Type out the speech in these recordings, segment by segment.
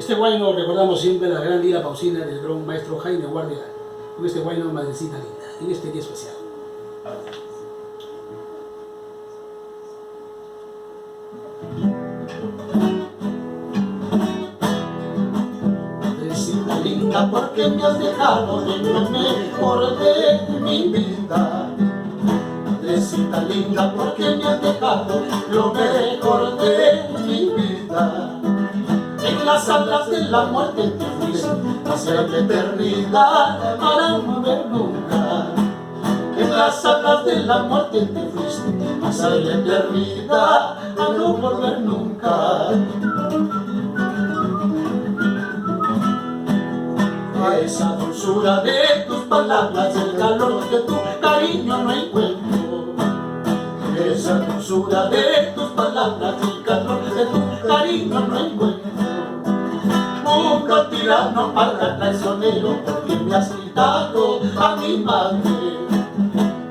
Este guayno recordamos siempre la gran lira pausina del gran maestro Jaime Guardia, con este guayno Madrecita Linda, en este día especial. Madrecita linda, porque me has dejado en lo mejor de mi vida. Madrecita linda, porque me has dejado lo mejor de mi vida. En las alas de la muerte te fuiste hacia la eternidad para no ver nunca. En las alas de la muerte te fuiste hacia la eternidad a no volver nunca. A esa dulzura de tus palabras, el calor de tu cariño no encuentro. Esa dulzura de tus palabras, el calor de tu cariño no encuentro. Nunca tirano para traicionero, porque me has quitado a mi madre.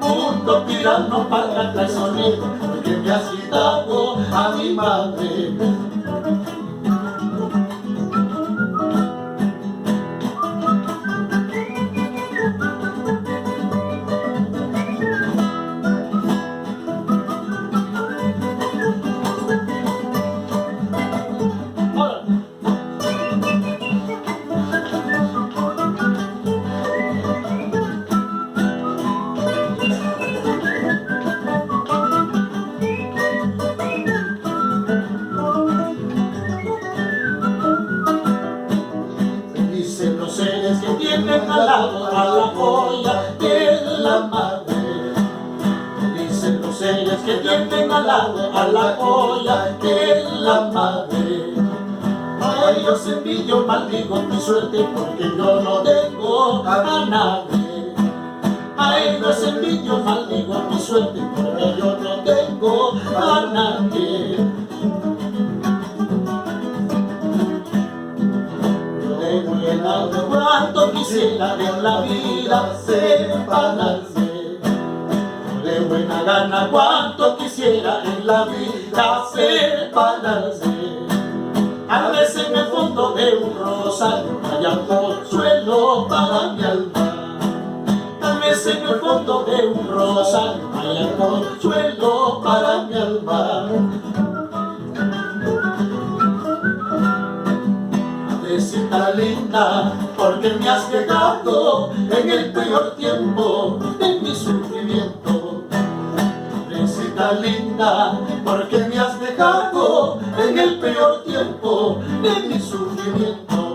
Mundo tirano para traicionero, porque me has quitado a mi madre. Dicen los seres que tienen al lado a la joya de la madre. Dicen los seres que tienen al lado a la joya de la madre. A ellos envidio, maldigo mi suerte, porque yo no tengo a nadie. A ellos envidio, maldigo mi suerte, porque yo no tengo a nadie. Cuánto quisiera en la vida separarse. De buena gana, cuánto quisiera en la vida separarse. A veces en el fondo de un rosario haya consuelo para mi alma. Tal vez en el fondo de un rosario haya consuelo para mi alma. Madrecita linda, porque me has dejado en el peor tiempo de mi sufrimiento. Madrecita linda, porque me has dejado en el peor tiempo de mi sufrimiento.